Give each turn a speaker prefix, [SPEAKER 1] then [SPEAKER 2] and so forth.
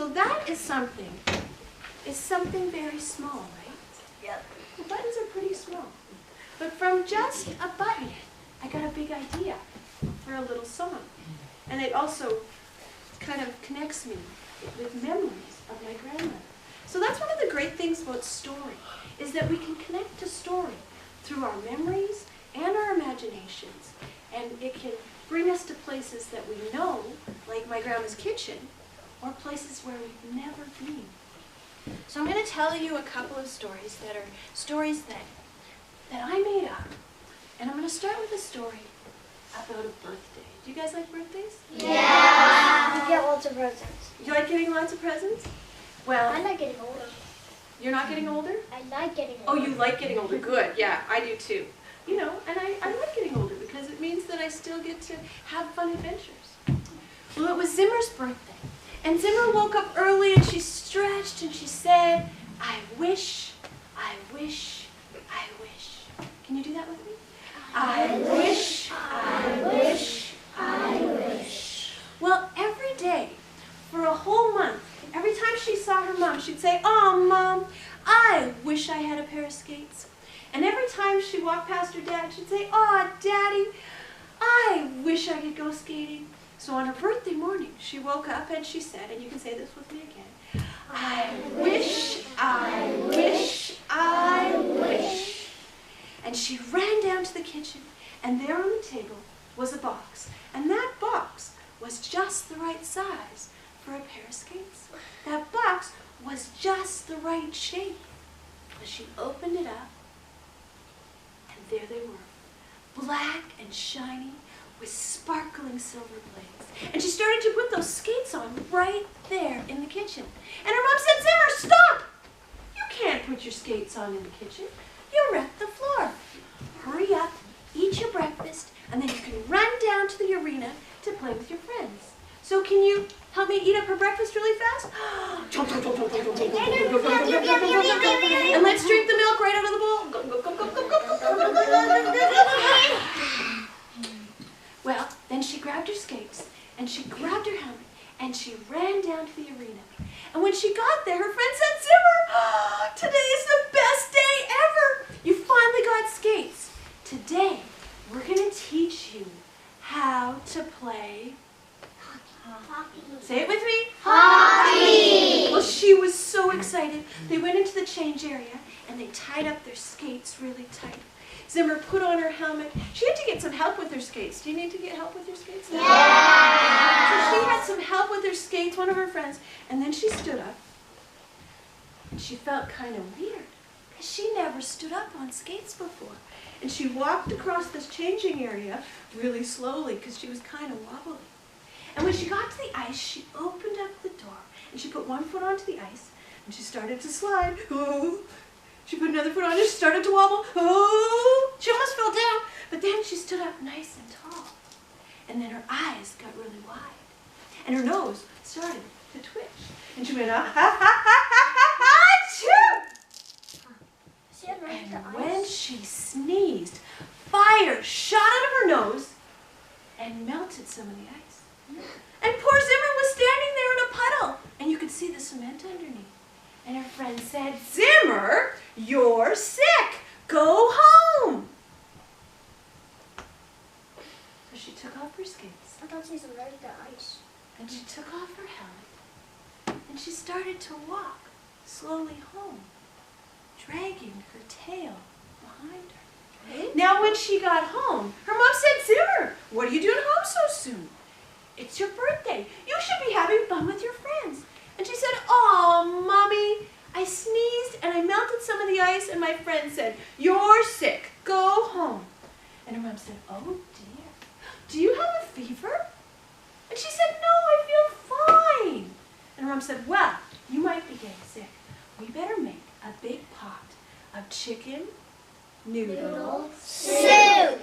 [SPEAKER 1] So that is something very small, right?
[SPEAKER 2] Yep.
[SPEAKER 1] The buttons are pretty small. But from just a button, I got a big idea for a little song. And it also kind of connects me with memories of my grandmother. So that's one of the great things about story, is that we can connect to story through our memories and our imaginations. And it can bring us to places that we know, like my grandma's kitchen, or places where we've never been. So I'm going to tell you a couple of stories that are stories that I made up. And I'm going to start with a story about a birthday. Do you guys like birthdays?
[SPEAKER 2] Yeah. We get lots of presents.
[SPEAKER 1] You like getting lots of presents? Well,
[SPEAKER 2] I like getting older.
[SPEAKER 1] you're not getting older?
[SPEAKER 2] I like getting older.
[SPEAKER 1] Oh, you like getting older. Good. Yeah, I do too. You know, and I like getting older because it means that I still get to have fun adventures. Well, it was Zimmer's birthday. And Zimmer woke up early and she stretched and she said, I wish, I wish, I wish. Can you do that with me? I wish, I wish, I wish. Well, every day, for a whole month, every time she saw her mom, she'd say, oh, Mom, I wish I had a pair of skates. And every time she walked past her dad, she'd say, oh, Daddy, I wish I could go skating. So on her birthday morning, she woke up and she said, and you can say this with me again, I wish, I wish, I wish. And she ran down to the kitchen, and there on the table was a box. And that box was just the right size for a pair of skates. That box was just the right shape. But she opened it up, and there they were, black and shiny, with sparkling silver blades. And she started to put those skates on right there in the kitchen. And her mom said, Zimmer, stop! You can't put your skates on in the kitchen. You'll wreck the floor. Hurry up, eat your breakfast, and then you can run down to the arena to play with your friends. So can you help me eat up her breakfast really fast? And let's drink the milk right out of the bowl. Well, then she grabbed her skates, and she grabbed her helmet, and she ran down to the arena. And when she got there, her friend said, Zimmer, oh, today is the best day ever. You finally got skates. Today, we're going to teach you how to play hockey. Say it with me. Hockey. Well, she was so excited. They went into the change area, and they tied up their skates really tight. Zimmer put on her helmet. She had to get some help with her skates. Do you need to get help with your skates?
[SPEAKER 2] Yeah.
[SPEAKER 1] So she had some help with her skates, one of her friends, and then she stood up. And she felt kind of weird, because she never stood up on skates before. And she walked across this changing area really slowly, because she was kind of wobbly. And when she got to the ice, she opened up the door, and she put one foot onto the ice, and she started to slide. Oh. She put another foot on her, she started to wobble. Oh! She almost fell down, but then she stood up nice and tall. And then her eyes got really wide. And her nose started to twitch. And she went, ah, ha, ha, ha, ha, ha, achoo! And when she sneezed, fire shot out of her nose and melted some of the ice. And poor Zimmer was standing there in a puddle, and you could see the cement underneath. And her friend said, Zimmer, you're sick. Go home. So she took off her skates.
[SPEAKER 2] I thought she was allergic to ice.
[SPEAKER 1] And she took off her helmet. And she started to walk slowly home, dragging her tail behind her. Now when she got home, her mom said, Zimmer, what are you doing home so soon? It's your birthday. You should be having fun with your friends. And she said, oh, Mommy, I sneezed and I melted some of the ice, and my friend said, you're sick. Go home. And her mom said, oh, dear. Do you have a fever? And she said, no, I feel fine. And her mom said, well, you might be getting sick. We better make a big pot of chicken noodle
[SPEAKER 2] Soup.